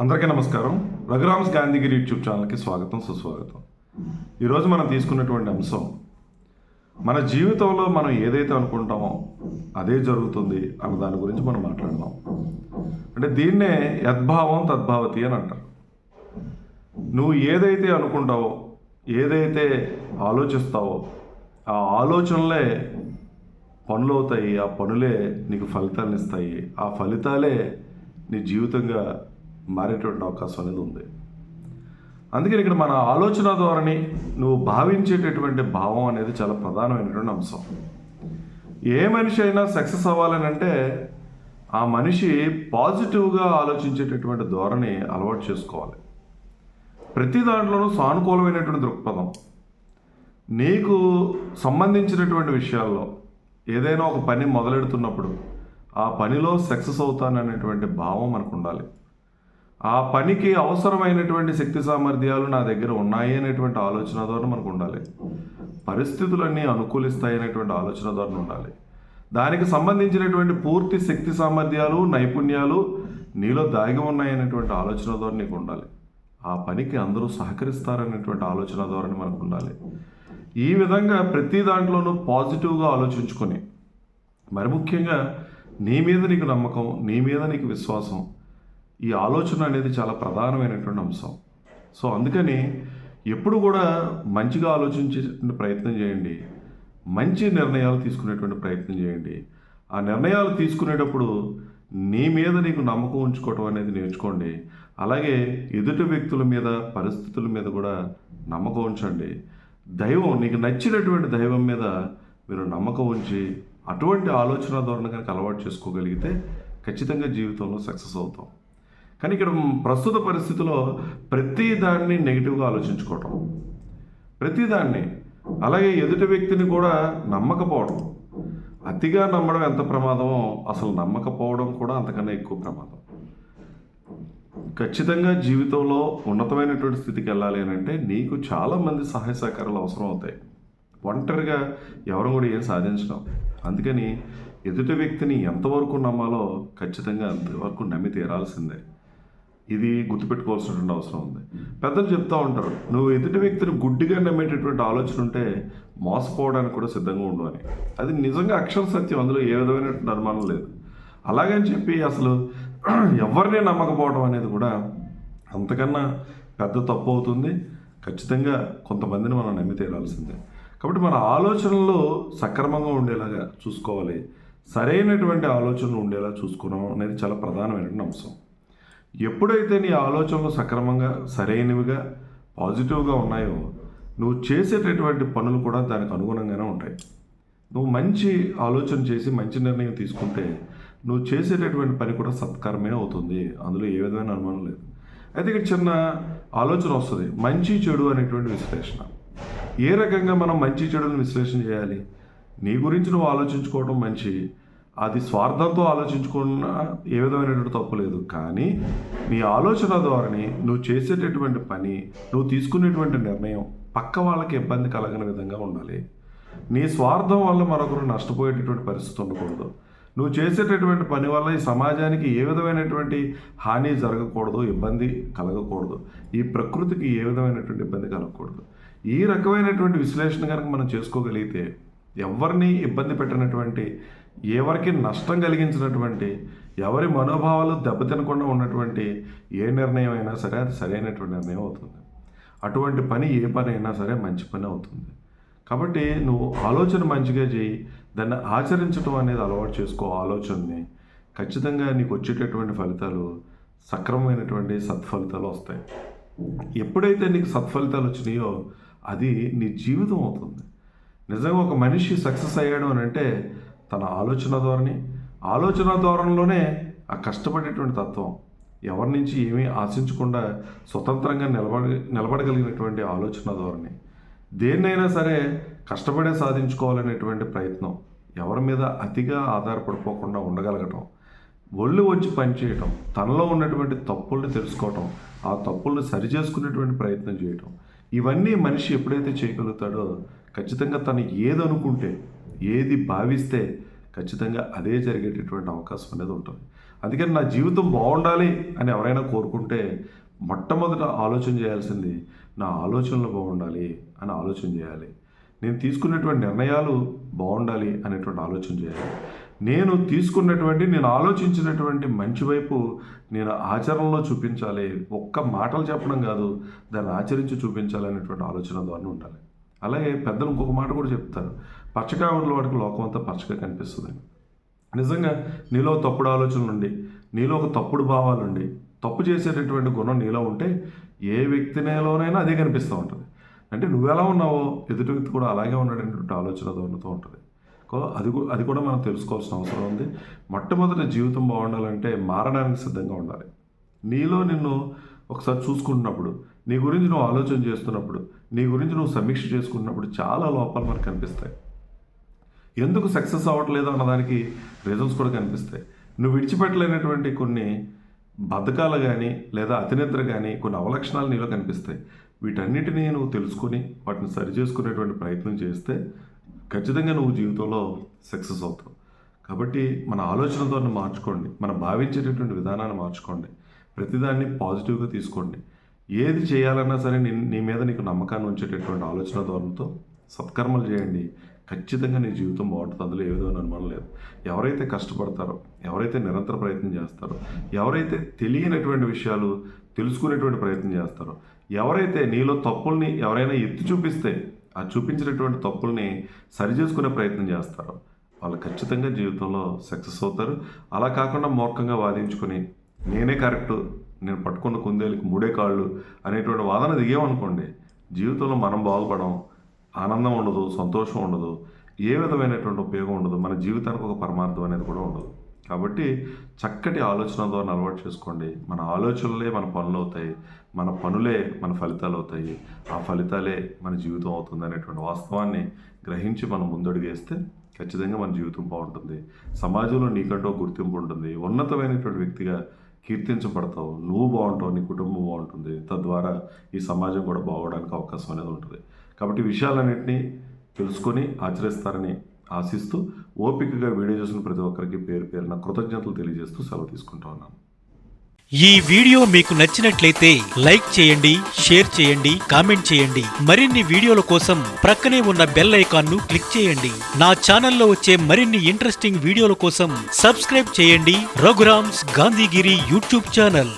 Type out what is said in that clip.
అందరికీ నమస్కారం. రఘురామ్స్ గాంధీగిరి యూట్యూబ్ ఛానల్కి స్వాగతం, సుస్వాగతం. ఈరోజు మనం తీసుకున్నటువంటి అంశం, మన జీవితంలో మనం ఏదైతే అనుకుంటామో అదే జరుగుతుంది అన్న దాని గురించి మనం మాట్లాడదాం. అంటే దీన్నే యద్భావం తద్భావతి అని అంటారు. నువ్వు ఏదైతే అనుకుంటావో, ఏదైతే ఆలోచిస్తావో ఆ ఆలోచనలే పనులు అవుతాయి. ఆ పనులే నీకు ఫలితాలను ఇస్తాయి. ఆ ఫలితాలే నీ జీవితంగా మారేటువంటి అవకాశం అనేది ఉంది. అందుకని ఇక్కడ మన ఆలోచన ధోరణి, నువ్వు భావించేటటువంటి భావం అనేది చాలా ప్రధానమైనటువంటి అంశం. ఏ మనిషి అయినా సక్సెస్ అవ్వాలని అంటే ఆ మనిషి పాజిటివ్గా ఆలోచించేటటువంటి ధోరణి అలవాటు చేసుకోవాలి. ప్రతి దాంట్లోనూ సానుకూలమైనటువంటి దృక్పథం, నీకు సంబంధించినటువంటి విషయాల్లో ఏదైనా ఒక పని మొదలెడుతున్నప్పుడు ఆ పనిలో సక్సెస్ అవుతాననేటువంటి భావం మనకు ఉండాలి. ఆ పనికి అవసరమైనటువంటి శక్తి సామర్థ్యాలు నా దగ్గర ఉన్నాయి అనేటువంటి ఆలోచన ద్వారా మనకు ఉండాలి. పరిస్థితులన్నీ అనుకూలిస్తాయి అనేటువంటి ఆలోచన ద్వారా ఉండాలి. దానికి సంబంధించినటువంటి పూర్తి శక్తి సామర్థ్యాలు, నైపుణ్యాలు నీలో దాగి ఉన్నాయనేటువంటి ఆలోచన ద్వారా నీకు ఉండాలి. ఆ పనికి అందరూ సహకరిస్తారనేటువంటి ఆలోచన ద్వారా మనకు ఉండాలి. ఈ విధంగా ప్రతి దాంట్లోనూ పాజిటివ్గా ఆలోచించుకొని, మరి ముఖ్యంగా నీ మీద నీకు నమ్మకం, నీ మీద నీకు విశ్వాసం, ఈ ఆలోచన అనేది చాలా ప్రధానమైనటువంటి అంశం. సో అందుకని ఎప్పుడు కూడా మంచిగా ఆలోచించేటువంటి ప్రయత్నం చేయండి. మంచి నిర్ణయాలు తీసుకునేటువంటి ప్రయత్నం చేయండి. ఆ నిర్ణయాలు తీసుకునేటప్పుడు నీ మీద నీకు నమ్మకం ఉంచుకోవటం అనేది నేర్చుకోండి. అలాగే ఎదుటి వ్యక్తుల మీద, పరిస్థితుల మీద కూడా నమ్మకం ఉంచండి. దైవం, నీకు నచ్చినటువంటి దైవం మీద మీరు నమ్మకం ఉంచి అటువంటి ఆలోచన ధోరణి కనుక అలవాటు చేసుకోగలిగితే ఖచ్చితంగా జీవితంలో సక్సెస్ అవుతాం. కానీ ఇక్కడ ప్రస్తుత పరిస్థితిలో ప్రతి దాన్ని నెగిటివ్గా ఆలోచించుకోవటం, ప్రతిదాన్ని, అలాగే ఎదుటి వ్యక్తిని కూడా నమ్మకపోవడం, అతిగా నమ్మడం ఎంత ప్రమాదమో అసలు నమ్మకపోవడం కూడా అంతకన్నా ఎక్కువ ప్రమాదం. ఖచ్చితంగా జీవితంలో ఉన్నతమైనటువంటి స్థితికి వెళ్ళాలి అని అంటే నీకు చాలామంది సహాయ సహకారాలు అవసరం అవుతాయి. ఒంటరిగా ఎవరు కూడా ఏం సాధించడం. అందుకని ఎదుటి వ్యక్తిని ఎంతవరకు నమ్మాలో ఖచ్చితంగా అంతవరకు నమ్మి తీరాల్సిందే. ఇది గుర్తుపెట్టుకోవాల్సినటువంటి అవసరం ఉంది. పెద్దలు చెప్తూ ఉంటారు, నువ్వు ఎదుటి వ్యక్తిని గుడ్డిగా నమ్మేటటువంటి ఆలోచన ఉంటే మోసపోవడానికి కూడా సిద్ధంగా ఉండు అని. అది నిజంగా అక్షర సత్యం, అందులో ఏ విధమైనటువంటి అనుమానం లేదు. అలాగని చెప్పి అసలు ఎవరిని నమ్మకపోవడం అనేది కూడా అంతకన్నా పెద్ద తప్పు అవుతుంది. ఖచ్చితంగా కొంతమందిని మనం నమ్మి తీరాల్సిందే. కాబట్టి మన ఆలోచనలు సక్రమంగా ఉండేలాగా చూసుకోవాలి. సరైనటువంటి ఆలోచనలు ఉండేలా చూసుకోవడం అనేది చాలా ప్రధానమైనటువంటి అంశం. ఎప్పుడైతే నీ ఆలోచనలు సక్రమంగా, సరైనవిగా, పాజిటివ్గా ఉన్నాయో నువ్వు చేసేటటువంటి పనులు కూడా దానికి అనుగుణంగానే ఉంటాయి. నువ్వు మంచి ఆలోచన చేసి మంచి నిర్ణయం తీసుకుంటే నువ్వు చేసేటటువంటి పని కూడా సత్కరమే అవుతుంది. అందులో ఏ విధమైన అనుమానం లేదు. అయితే ఇక్కడ చిన్న ఆలోచన వస్తుంది, మంచి చెడు అనేటువంటి విశ్లేషణ. ఏ రకంగా మనం మంచి చెడుని విశ్లేషణ చేయాలి? నీ గురించి నువ్వు ఆలోచించుకోవడం మంచి, అది స్వార్థంతో ఆలోచించుకున్నా ఏ విధమైనటువంటి తప్పు లేదు. కానీ నీ ఆలోచన ద్వారానే నువ్వు చేసేటటువంటి పని, నువ్వు తీసుకునేటువంటి నిర్ణయం పక్క వాళ్ళకి ఇబ్బంది కలగని విధంగా ఉండాలి. నీ స్వార్థం వల్ల మరొకరు నష్టపోయేటటువంటి పరిస్థితి ఉండకూడదు. నువ్వు చేసేటటువంటి పని వల్ల ఈ సమాజానికి ఏ విధమైనటువంటి హాని జరగకూడదు, ఇబ్బంది కలగకూడదు, ఈ ప్రకృతికి ఏ విధమైనటువంటి ఇబ్బంది కలగకూడదు. ఈ రకమైనటువంటి విశ్లేషణ కనుక మనం చేసుకోగలిగితే, ఎవరిని ఇబ్బంది పెట్టినటువంటి, ఎవరికి నష్టం కలిగించినటువంటి, ఎవరి మనోభావాలు దెబ్బతినకుండా ఉన్నటువంటి ఏ నిర్ణయం అయినా సరే అది సరైనటువంటి నిర్ణయం అవుతుంది. అటువంటి పని, ఏ పని అయినా సరే మంచి పని అవుతుంది. కాబట్టి నువ్వు ఆలోచన మంచిగా చేయి, దాన్ని ఆచరించడం అనేది అలవాటు చేసుకో. ఆలోచనని ఖచ్చితంగా నీకు వచ్చేటటువంటి ఫలితాలు సక్రమమైనటువంటి సత్ఫలితాలు వస్తాయి. ఎప్పుడైతే నీకు సత్ఫలితాలు వచ్చినాయో అది నీ జీవితం అవుతుంది. నిజంగా ఒక మనిషి సక్సెస్ అయ్యాడు అని అంటే తన ఆలోచన ధోరణిలోనే ఆ కష్టపడేటువంటి తత్వం, ఎవరి నుంచి ఏమీ ఆశించకుండా స్వతంత్రంగా నిలబడగలిగినటువంటి ఆలోచన ధోరణి, దేన్నైనా సరే కష్టపడే సాధించుకోవాలనేటువంటి ప్రయత్నం, ఎవరి మీద అతిగా ఆధారపడిపోకుండా ఉండగలగటం, ఒళ్ళు వచ్చి పనిచేయటం, తనలో ఉన్నటువంటి తప్పుల్ని తెలుసుకోవటం, ఆ తప్పుల్ని సరిచేసుకునేటువంటి ప్రయత్నం చేయటం, ఇవన్నీ మనిషి ఎప్పుడైతే చేయగలుగుతాడో ఖచ్చితంగా తను ఏది అనుకుంటే, ఏది భావిస్తే ఖచ్చితంగా అదే జరిగేటటువంటి అవకాశం అనేది ఉంటుంది. అందుకని నా జీవితం బాగుండాలి అని ఎవరైనా కోరుకుంటే మొట్టమొదట ఆలోచన చేయాల్సింది నా ఆలోచనలు బాగుండాలి అని ఆలోచన చేయాలి. నేను తీసుకున్నటువంటి నిర్ణయాలు బాగుండాలి అనేటువంటి ఆలోచన చేయాలి. నేను ఆలోచించినటువంటి మంచి వైపు నేను ఆచరణలో చూపించాలి. ఒక్క మాటలు చెప్పడం కాదు, దాన్ని ఆచరించి చూపించాలి అనేటువంటి ఆలోచన ద్వారా ఉండాలి. అలాగే పెద్దలు ఇంకొక మాట కూడా చెప్తారు, పచ్చగా ఉన్న వాడికి లోకం అంతా పచ్చగా కనిపిస్తుంది. నిజంగా నీలో తప్పుడు ఆలోచనలు ఉండి, నీలో ఒక తప్పుడు భావాలుండి, తప్పు చేసేటటువంటి గుణం నీలో ఉంటే ఏ వ్యక్తిలోనైనా అదే కనిపిస్తూ ఉంటుంది. అంటే నువ్వు ఎలా ఉన్నావో ఎదుటి వ్యక్తి కూడా అలాగే ఉన్నాడనేటువంటి ఆలోచన ధోరణితో ఉంటుంది. అది కూడా మనం తెలుసుకోవాల్సిన అవసరం ఉంది. మొట్టమొదటి జీవితం బాగుండాలంటే మారడానికి సిద్ధంగా ఉండాలి. నీలో నిన్ను ఒకసారి చూసుకుంటున్నప్పుడు, నీ గురించి నువ్వు ఆలోచన చేస్తున్నప్పుడు, నీ గురించి నువ్వు సమీక్ష చేసుకున్నప్పుడు చాలా లోపాలు మనకు కనిపిస్తాయి. ఎందుకు సక్సెస్ అవ్వట్లేదు అన్నదానికి రీజన్స్ కూడా కనిపిస్తాయి. నువ్వు విడిచిపెట్టలేనటువంటి కొన్ని బద్ధకాలు కానీ లేదా అతినిద్ర కానీ కొన్ని అవలక్షణాలు నీలో కనిపిస్తాయి. వీటన్నిటినీ నువ్వు తెలుసుకుని వాటిని సరిచేసుకునేటువంటి ప్రయత్నం చేస్తే ఖచ్చితంగా నువ్వు జీవితంలో సక్సెస్ అవుతావు. కాబట్టి మన ఆలోచనతో మార్చుకోండి, మనం భావించేటటువంటి విధానాన్ని మార్చుకోండి, ప్రతిదాన్ని పాజిటివ్గా తీసుకోండి. ఏది చేయాలన్నా సరే నీ మీద నీకు నమ్మకాన్ని ఉంచేటటువంటి ఆలోచన ధోరణితో సత్కర్మలు చేయండి. ఖచ్చితంగా నీ జీవితం బాగుంటుంది. అందులో ఏ విధమైన అనుమానం లేదు. ఎవరైతే కష్టపడతారో, ఎవరైతే నిరంతర ప్రయత్నం చేస్తారో, ఎవరైతే తెలియనటువంటి విషయాలు తెలుసుకునేటువంటి ప్రయత్నం చేస్తారో, ఎవరైతే నీలో తప్పుల్ని ఎవరైనా ఎత్తి చూపిస్తే ఆ చూపించినటువంటి తప్పుల్ని సరిచేసుకునే ప్రయత్నం చేస్తారో వాళ్ళు ఖచ్చితంగా జీవితంలో సక్సెస్ అవుతారు. అలా కాకుండా మూర్ఖంగా వాదించుకొని నేనే కరెక్టు, నేను పట్టుకున్న కుందేలుకి మూడే కాళ్ళు అనేటువంటి వాదన దిగామనుకోండి, జీవితంలో మనం బాగుపడం, ఆనందం ఉండదు, సంతోషం ఉండదు, ఏ విధమైనటువంటి ఉపయోగం ఉండదు, మన జీవితానికి ఒక పరమార్థం అనేది కూడా ఉండదు. కాబట్టి చక్కటి ఆలోచన ద్వారా అలవాటు చేసుకోండి. మన ఆలోచనలే మన పనులు అవుతాయి, మన పనులే మన ఫలితాలు అవుతాయి, ఆ ఫలితాలే మన జీవితం అవుతుంది అనేటువంటి వాస్తవాన్ని గ్రహించి మనం ముందడుగేస్తే ఖచ్చితంగా మన జీవితం బాగుంటుంది. సమాజంలో నీకంటూ గుర్తింపు ఉంటుంది, ఉన్నతమైనటువంటి వ్యక్తిగా కీర్తించబడతావు, నువ్వు బాగుంటావు, నీ కుటుంబం బాగుంటుంది, తద్వారా ఈ సమాజం కూడా బాగోవడానికి అవకాశం అనేది ఉంటుంది. కాబట్టి విషయాలన్నింటినీ తెలుసుకొని ఆచరిస్తారని ఆశిస్తూ ఓపికగా వీడియో చూసిన ప్రతి ఒక్కరికి పేరు పేరున కృతజ్ఞతలు తెలియజేస్తూ సెలవు తీసుకుంటా ఉన్నాను. ఈ వీడియో మీకు నచ్చినట్లయితే లైక్ చేయండి, షేర్ చేయండి, కామెంట్ చేయండి. మరిన్ని వీడియోల కోసం ప్రక్కనే ఉన్న బెల్ ఐకాన్ను క్లిక్ చేయండి. నా ఛానల్లో వచ్చే మరిన్ని ఇంట్రెస్టింగ్ వీడియోల కోసం సబ్స్క్రైబ్ చేయండి రఘురామ్స్ గాంధీగిరి యూట్యూబ్ ఛానల్.